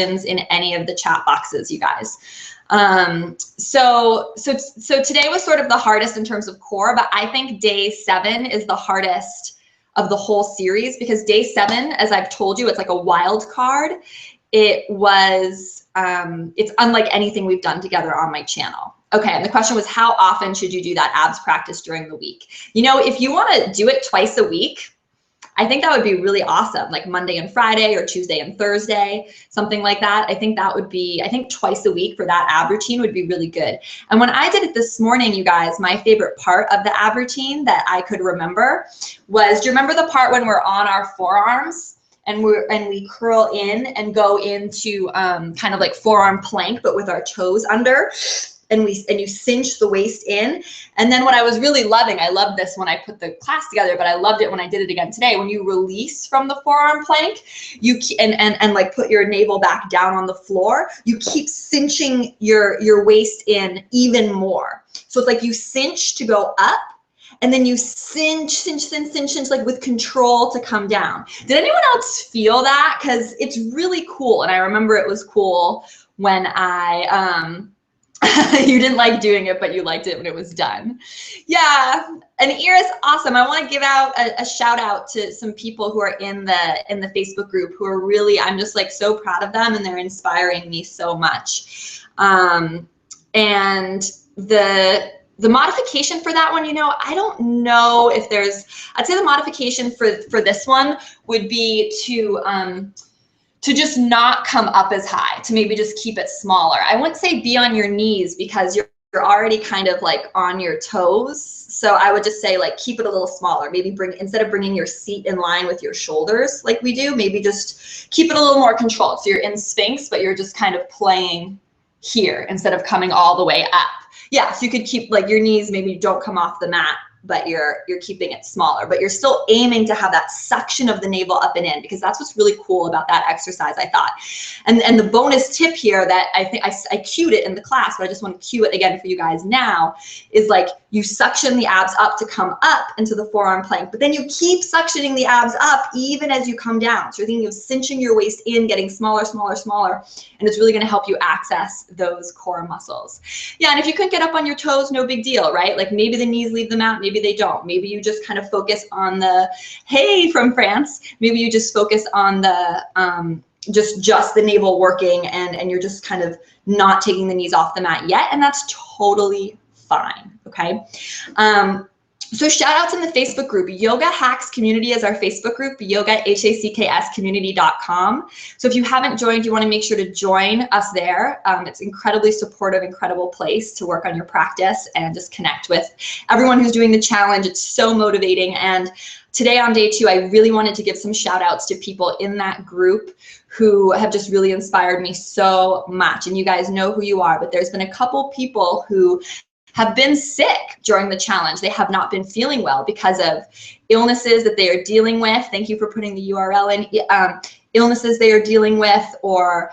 in any of the chat boxes, you guys. So today was sort of the hardest in terms of core, but I think day 7 is the hardest of the whole series, because day 7, as I've told you, it's like a wild card. It was, it's unlike anything we've done together on my channel. Okay, and the question was, how often should you do that abs practice during the week? You know, if you want to do it twice a week, I think that would be really awesome, like Monday and Friday or Tuesday and Thursday, something like that. I think that would be, I think twice a week for that ab routine would be really good. And when I did it this morning, you guys, my favorite part of the ab routine that I could remember was, do you remember the part when we're on our forearms and we curl in and go into kind of like forearm plank, but with our toes under? And you cinch the waist in. And then what I was really loving, I loved this when I put the class together, but I loved it when I did it again today. When you release from the forearm plank, you and like put your navel back down on the floor, you keep cinching your waist in even more. So it's like you cinch to go up, and then you cinch like with control to come down. Did anyone else feel that? Because it's really cool. And I remember it was cool when I you didn't like doing it, but you liked it when it was done. Yeah, and Iris, awesome. I want to give out a shout out to some people who are in the Facebook group who are really, I'm just like so proud of them, and they're inspiring me so much. And the modification for that one, you know, I don't know if there's, I'd say the modification for this one would be to just not come up as high, to maybe just keep it smaller. I wouldn't say be on your knees, because you're already kind of like on your toes. So I would just say like keep it a little smaller. Maybe instead of bringing your seat in line with your shoulders like we do, maybe just keep it a little more controlled. So you're in Sphinx, but you're just kind of playing here instead of coming all the way up. Yeah, so you could keep like your knees, maybe don't come off the mat, but you're keeping it smaller, but you're still aiming to have that suction of the navel up and in, because that's what's really cool about that exercise, I thought. And the bonus tip here that I think I cued it in the class, but I just want to cue it again for you guys now, is like you suction the abs up to come up into the forearm plank, but then you keep suctioning the abs up even as you come down. So you're thinking of cinching your waist in, getting smaller, smaller, smaller, and it's really going to help you access those core muscles. Yeah, and if you couldn't get up on your toes, no big deal, right? Like maybe the knees leave them out, maybe they don't. Maybe you just kind of focus on the, hey, from France, maybe you just focus on the, just the navel working, and you're just kind of not taking the knees off the mat yet, and that's totally fine, okay? So shout outs in the Facebook group. Yoga Hacks Community is our Facebook group, yogahackscommunity.com. So if you haven't joined, you want to make sure to join us there. It's incredibly supportive, incredible place to work on your practice and just connect with everyone who's doing the challenge. It's so motivating. And today on day 2, I really wanted to give some shout outs to people in that group who have just really inspired me so much. And you guys know who you are, but there's been a couple people who have been sick during the challenge. They have not been feeling well because of illnesses that they are dealing with. Thank you for putting the URL in. Illnesses they are dealing with, or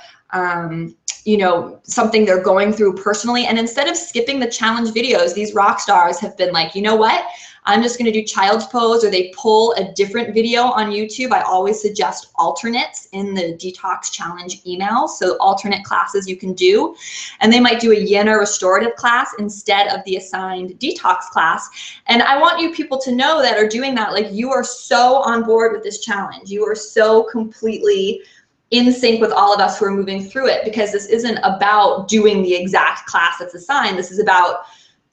you know, something they're going through personally. And instead of skipping the challenge videos, these rock stars have been like, you know what? I'm just going to do child's pose, or they pull a different video on YouTube. I always suggest alternates in the Detox Challenge emails, so alternate classes you can do. And they might do a yin or restorative class instead of the assigned detox class. And I want you people to know that are doing that, like, you are so on board with this challenge. You are so completely in sync with all of us who are moving through it, because this isn't about doing the exact class that's assigned. This is about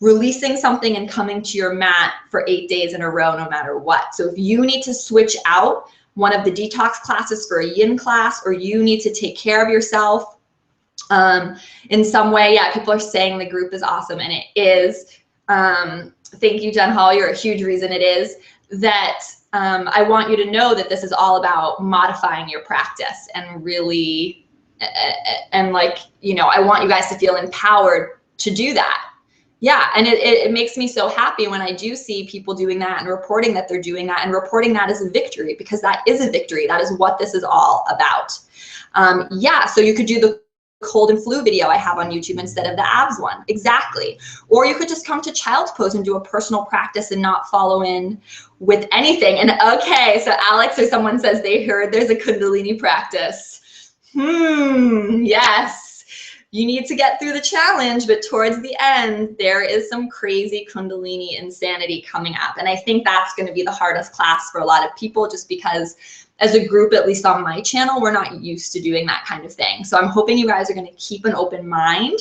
releasing something and coming to your mat for 8 days in a row, no matter what. So if you need to switch out one of the detox classes for a yin class, or you need to take care of yourself in some way, yeah, people are saying the group is awesome, and it is. Thank you, Jen Hall. You're a huge reason it is. That I want you to know that this is all about modifying your practice, and really, and like, you know, I want you guys to feel empowered to do that. Yeah, and it makes me so happy when I do see people doing that and reporting that they're doing that, and reporting that as a victory, because that is a victory. That is what this is all about. Yeah, so you could do the cold and flu video I have on YouTube instead of the abs one. Exactly. Or you could just come to child's pose and do a personal practice and not follow in with anything. And okay, so Alex or someone says they heard there's a Kundalini practice. Yes. You need to get through the challenge, but towards the end, there is some crazy Kundalini insanity coming up. And I think that's going to be the hardest class for a lot of people, just because as a group, at least on my channel, we're not used to doing that kind of thing. So I'm hoping you guys are going to keep an open mind.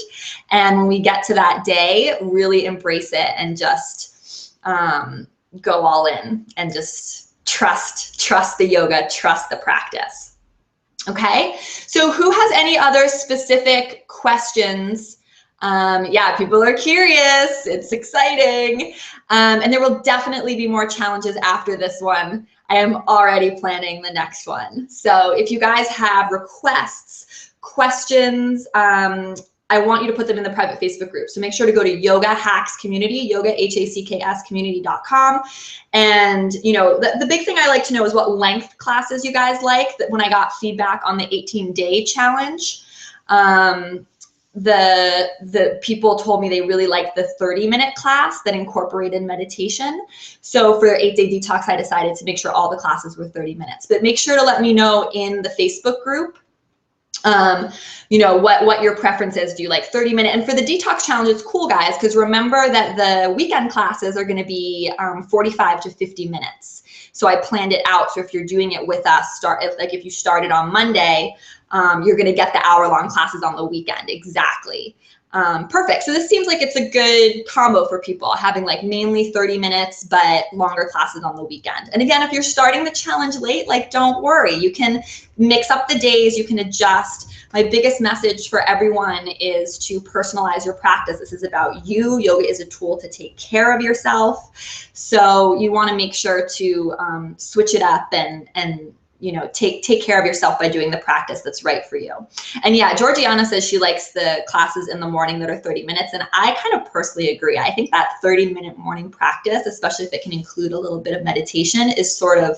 And when we get to that day, really embrace it and just go all in and just trust the yoga, trust the practice. Okay, so who has any other specific questions? Yeah, people are curious. It's exciting. And there will definitely be more challenges after this one. I am already planning the next one. So if you guys have requests, questions, I want you to put them in the private Facebook group. So make sure to go to Yoga Hacks Community, yoga, HACKS community.com. And you know, the big thing I like to know is what length classes you guys like. That when I got feedback on the 18-day challenge, the people told me they really liked the 30-minute class that incorporated meditation. So for 8-day detox, I decided to make sure all the classes were 30 minutes. But make sure to let me know in the Facebook group you know, what your preference is. Do you like 30-minute? And for the detox challenge, it's cool, guys, because remember that the weekend classes are going to be 45 to 50 minutes. So I planned it out. So if you're doing it with us, if you started on Monday, you're going to get the hour-long classes on the weekend. Exactly. Perfect. So this seems like it's a good combo for people, having like mainly 30 minutes, but longer classes on the weekend. And again, if you're starting the challenge late, like, don't worry. You can mix up the days, you can adjust. My biggest message for everyone is to personalize your practice. This is about you. Yoga is a tool to take care of yourself. So you want to make sure to switch it up and you know, take care of yourself by doing the practice that's right for you. And yeah, Georgiana says she likes the classes in the morning that are 30 minutes. And I kind of personally agree. I think that 30-minute morning practice, especially if it can include a little bit of meditation, is sort of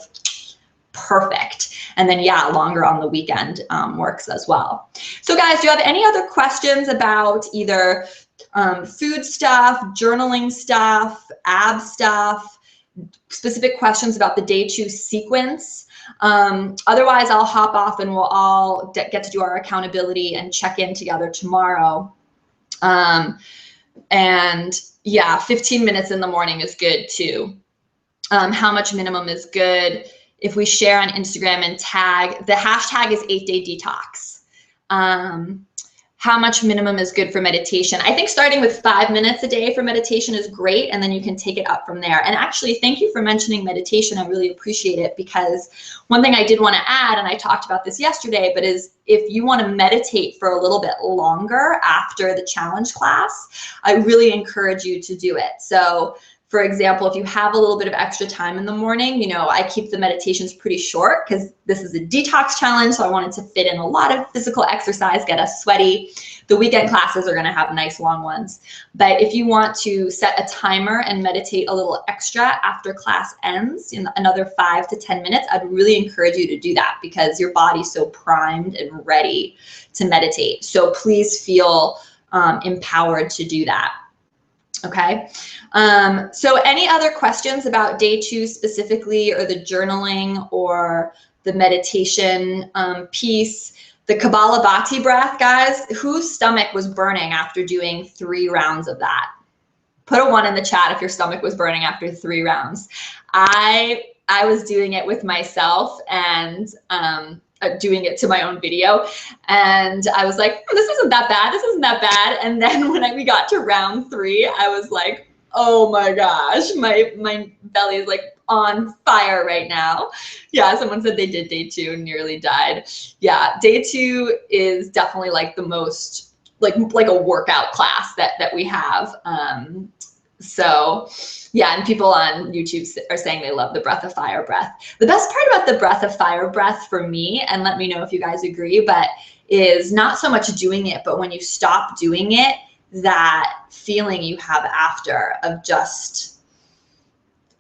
perfect. And then yeah, longer on the weekend works as well. So guys, do you have any other questions about either food stuff, journaling stuff, ab stuff, specific questions about the day 2 sequence? Otherwise, I'll hop off and we'll all get to do our accountability and check in together tomorrow. And yeah, 15 minutes in the morning is good too. How much minimum is good? If we share on Instagram and tag, the hashtag is 8-day detox. How much minimum is good for meditation? I think starting with 5 minutes a day for meditation is great, and then you can take it up from there. And actually, thank you for mentioning meditation. I really appreciate it, because one thing I did want to add, and I talked about this yesterday, but is if you want to meditate for a little bit longer after the challenge class, I really encourage you to do it. So for example, if you have a little bit of extra time in the morning, you know, I keep the meditations pretty short because this is a detox challenge. So I wanted to fit in a lot of physical exercise, get us sweaty. The weekend classes are going to have nice long ones. But if you want to set a timer and meditate a little extra after class ends, in another 5 to 10 minutes, I'd really encourage you to do that, because your body's so primed and ready to meditate. So please feel empowered to do that. Okay. So any other questions about day 2 specifically, or the journaling or the meditation piece? The Kapalabhati breath, guys, whose stomach was burning after doing 3 rounds of that? Put a 1 in the chat if your stomach was burning after 3 rounds. I was doing it with myself and doing it to my own video, and I was like, this isn't that bad, this isn't that bad. And then when we got to round 3, I was like, oh my gosh, my belly is like on fire right now. Yeah, someone said they did day 2 and nearly died. Yeah, day 2 is definitely like the most like a workout class that we have. So yeah, and people on YouTube are saying they love the breath of fire breath. The best part about the breath of fire breath for me, and let me know if you guys agree, but is not so much doing it, but when you stop doing it, that feeling you have after of just,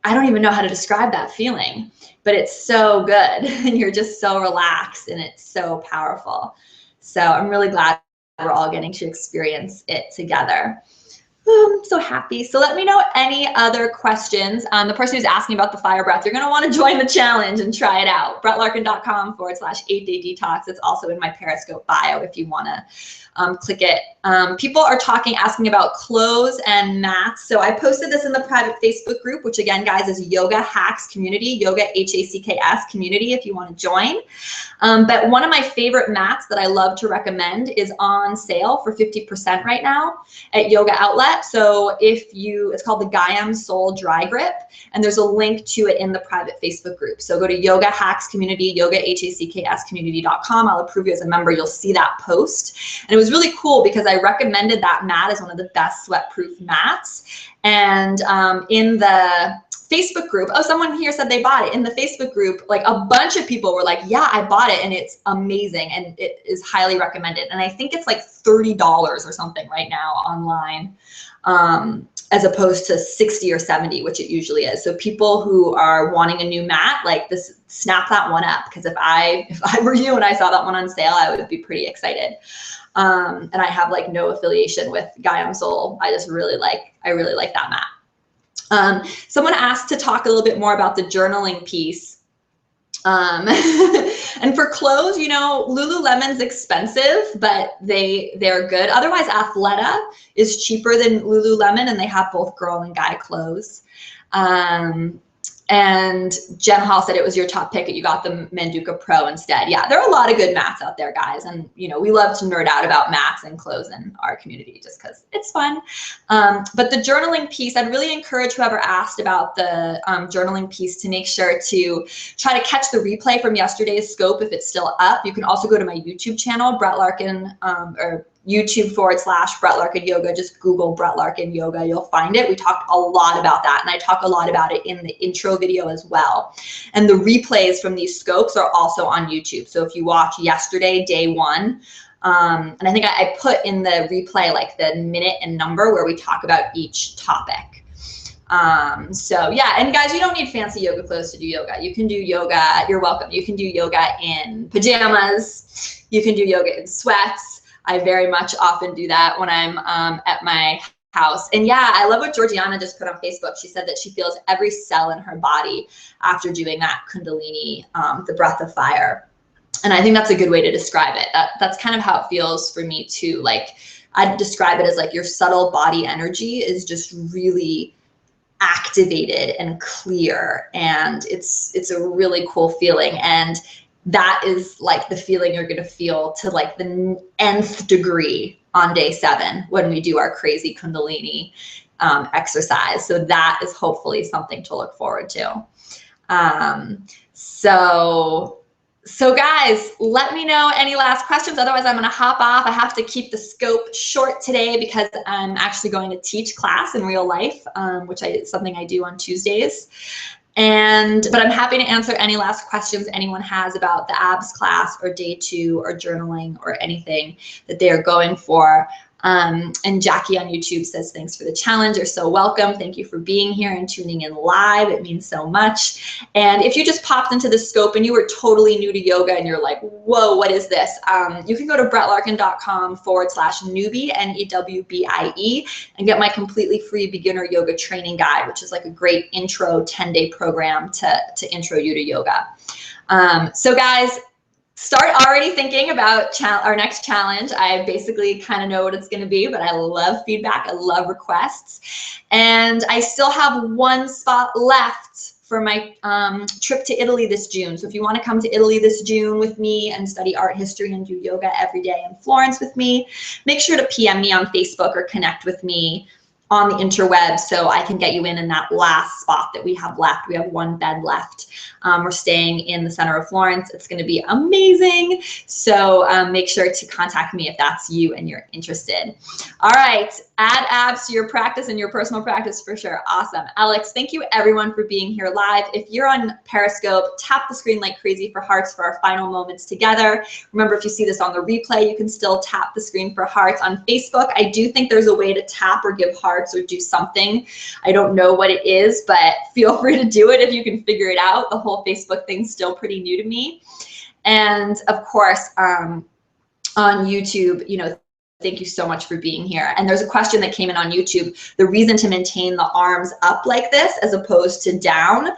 I don't even know how to describe that feeling, but it's so good and you're just so relaxed and it's so powerful. So I'm really glad we're all getting to experience it together. I'm so happy. So let me know any other questions. The person who's asking about the fire breath, you're going to want to join the challenge and try it out. BrettLarkin.com/8-day detox. It's also in my Periscope bio if you want to click it. People are asking about clothes and mats. So I posted this in the private Facebook group, which again, guys, is Yoga Hacks Community, Yoga HACKS Community if you want to join. But one of my favorite mats that I love to recommend is on sale for 50% right now at Yoga Outlet. So it's called the Gaiam Soul Dry Grip, and there's a link to it in the private Facebook group. So go to Yoga Hacks Community, yogahackscommunity.com. I'll approve you as a member. You'll see that post. And it was really cool because I recommended that mat as one of the best sweat-proof mats. And in the Facebook group, oh, someone here said they bought it. In the Facebook group, like a bunch of people were like, yeah, I bought it and it's amazing and it is highly recommended. And I think it's like $30 or something right now online, as opposed to 60 or 70, which it usually is. So people who are wanting a new mat, like this, snap that one up. Because if I were you and I saw that one on sale, I would be pretty excited. And I have like no affiliation with Gaiam Soul. I really like that mat. Someone asked to talk a little bit more about the journaling piece. And for clothes, you know, Lululemon's expensive, but they're good. Otherwise, Athleta is cheaper than Lululemon, and they have both girl and guy clothes. And Jen Hall said it was your top pick, and you got the Manduka Pro instead. Yeah, there are a lot of good mats out there, guys. And, you know, we love to nerd out about mats and clothes in our community just because it's fun. But the journaling piece, I'd really encourage whoever asked about the journaling piece to make sure to try to catch the replay from yesterday's scope if it's still up. You can also go to my YouTube channel, Brett Larkin, or YouTube/BrettLarkinYoga. Just Google Brett Larkin Yoga. You'll find it. We talked a lot about that, and I talk a lot about it in the intro video as well. And the replays from these scopes are also on YouTube. So if you watch yesterday, day 1, and I think I put in the replay like the minute and number where we talk about each topic. So yeah, and guys, you don't need fancy yoga clothes to do yoga. You can do yoga. You're welcome. You can do yoga in pajamas. You can do yoga in sweats. I very much often do that when I'm at my house. And yeah, I love what Georgiana just put on Facebook. She said that she feels every cell in her body after doing that Kundalini, the breath of fire. And I think that's a good way to describe it. That's kind of how it feels for me too. Like I'd describe it as like your subtle body energy is just really activated and clear. And it's a really cool feeling. And that is like the feeling you're going to feel to like the nth degree on day 7 when we do our crazy Kundalini exercise. So that is hopefully something to look forward to. So guys, let me know any last questions. Otherwise, I'm going to hop off. I have to keep the scope short today because I'm actually going to teach class in real life, which is something I do on Tuesdays. But I'm happy to answer any last questions anyone has about the abs class or day 2 or journaling or anything that they are going for. And Jackie on YouTube says, thanks for the challenge. You're so welcome. Thank you for being here and tuning in live. It means so much. And if you just popped into the scope and you were totally new to yoga and you're like, whoa, what is this? You can go to BrettLarkin.com/newbie, NEWBIE, and get my completely free beginner yoga training guide, which is like a great intro 10-day program to intro you to yoga. So guys, start already thinking about our next challenge. I basically kind of know what it's going to be, but I love feedback. I love requests. And I still have 1 spot left for my trip to Italy this June. So if you want to come to Italy this June with me and study art history and do yoga every day in Florence with me, make sure to PM me on Facebook or connect with me on the interweb so I can get you in that last spot that we have left. We have 1 bed left. We're staying in the center of Florence. It's going to be amazing. So make sure to contact me if that's you and you're interested. All right, add abs to your practice and your personal practice for sure. Awesome. Alex, thank you everyone for being here live. If you're on Periscope, tap the screen like crazy for hearts for our final moments together. Remember, if you see this on the replay, you can still tap the screen for hearts. On Facebook, I do think there's a way to tap or give hearts or do something. I don't know what it is, but feel free to do it if you can figure it out. The whole Facebook thing's still pretty new to me. And of course, on YouTube, you know, Thank you so much for being here. And there's a question that came in on YouTube, the reason to maintain the arms up like this as opposed to down.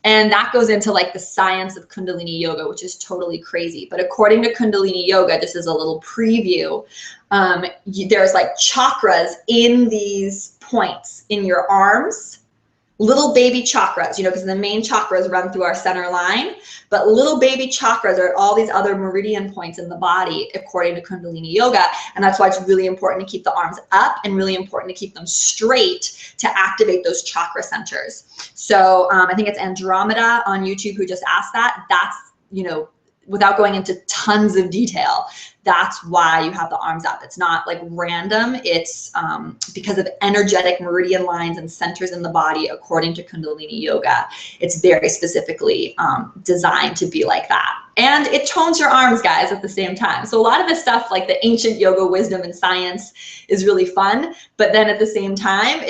And that goes into like the science of Kundalini yoga, which is totally crazy. But according to Kundalini yoga, just as a little preview, there's like chakras in these points in your arms, little baby chakras, you know, because the main chakras run through our center line, but little baby chakras are all these other meridian points in the body, according to Kundalini yoga. And that's why it's really important to keep the arms up and really important to keep them straight to activate those chakra centers. So I think it's Andromeda on YouTube who just asked that. That's, you know, without going into tons of detail, that's why you have the arms up. It's not like random. It's because of energetic meridian lines and centers in the body, according to Kundalini yoga. It's very specifically designed to be like that. And it tones your arms, guys, at the same time. So a lot of this stuff, like the ancient yoga wisdom and science, is really fun. But then at the same time,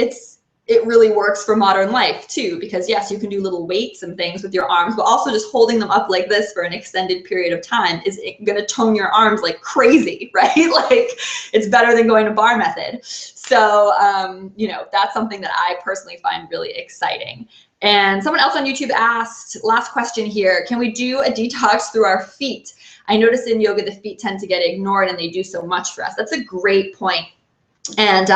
it really works for modern life too, because yes, you can do little weights and things with your arms, but also just holding them up like this for an extended period of time is going to tone your arms like crazy, right? Like it's better than going to bar method. So, you know, that's something that I personally find really exciting. And someone else on YouTube asked, last question here, can we do a detox through our feet? I notice in yoga, the feet tend to get ignored and they do so much for us. That's a great point. And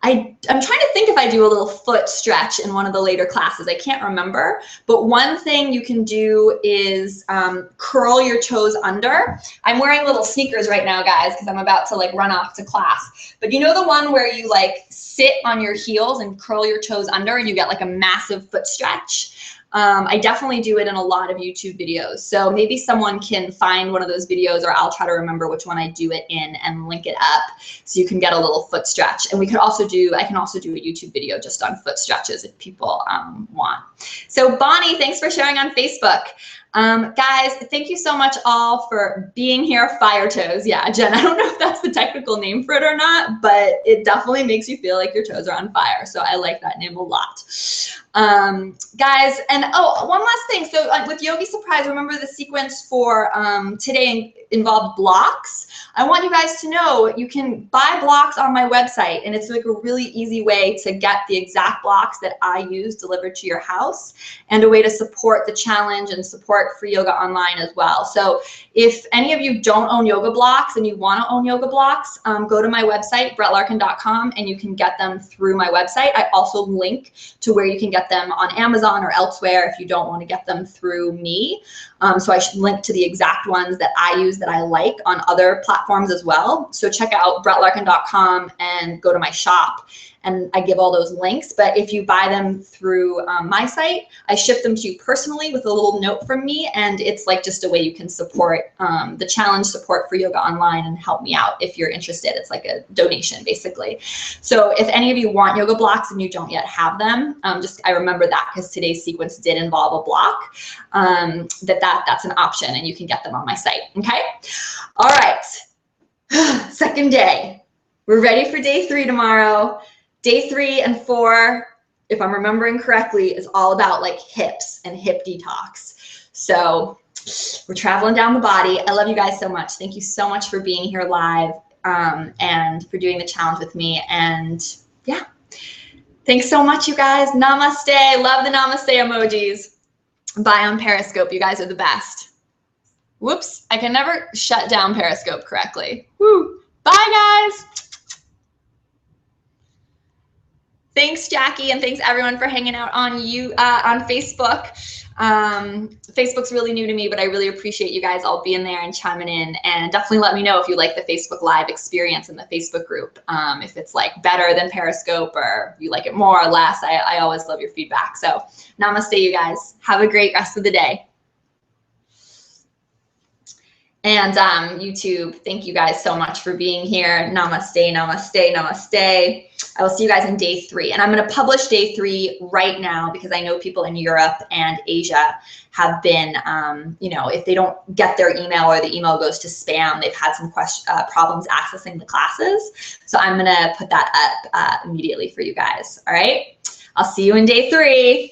I'm trying to think if I do a little foot stretch in one of the later classes. I can't remember, but one thing you can do is curl your toes under. I'm wearing little sneakers right now, guys, because I'm about to like run off to class. But you know the one where you like sit on your heels and curl your toes under and you get like a massive foot stretch? I definitely do it in a lot of YouTube videos. So maybe someone can find one of those videos, or I'll try to remember which one I do it in and link it up so you can get a little foot stretch. And I can also do a YouTube video just on foot stretches if people want. So Bonnie, thanks for sharing on Facebook. Guys, thank you so much all for being here. Fire toes. Yeah, Jen, I don't know if that's the technical name for it or not, but it definitely makes you feel like your toes are on fire. So I like that name a lot. Guys, and oh, one last thing. So with Yogi Surprise, remember the sequence for today involved blocks. I want you guys to know you can buy blocks on my website, and it's like a really easy way to get the exact blocks that I use delivered to your house, and a way to support the challenge and support free yoga online as well. So if any of you don't own yoga blocks and you want to own yoga blocks, go to my website, BrettLarkin.com, and you can get them through my website. I also link to where you can get them on Amazon or elsewhere if you don't want to get them through me. So I should link to the exact ones that I use that I like on other platforms as well. So check out BrettLarkin.com and go to my shop, and I give all those links. But if you buy them through my site, I ship them to you personally with a little note from me, and it's like just a way you can support the challenge, support free yoga online, and help me out if you're interested. It's like a donation basically. So if any of you want yoga blocks and you don't yet have them, I remember that because today's sequence did involve a block, that's an option, and you can get them on my site. Okay. All right. Second day. We're ready for day 3 tomorrow. Day 3 and 4, if I'm remembering correctly, is all about like hips and hip detox. So we're traveling down the body. I love you guys so much. Thank you so much for being here live and for doing the challenge with me. And yeah, thanks so much, you guys. Namaste. Love the namaste emojis. Bye on Periscope. You guys are the best. Whoops, I can never shut down Periscope correctly. Woo. Bye, guys. Thanks, Jackie, and thanks everyone for hanging out on Facebook. Facebook's really new to me, but I really appreciate you guys all being there and chiming in. And definitely let me know if you like the Facebook Live experience in the Facebook group. If it's like better than Periscope or you like it more or less. I always love your feedback. So namaste, you guys. Have a great rest of the day. And YouTube, thank you guys so much for being here. Namaste, namaste, namaste. I will see you guys in day 3. And I'm going to publish day 3 right now because I know people in Europe and Asia have been, if they don't get their email or the email goes to spam, they've had some problems accessing the classes. So I'm going to put that up immediately for you guys. All right. I'll see you in day 3.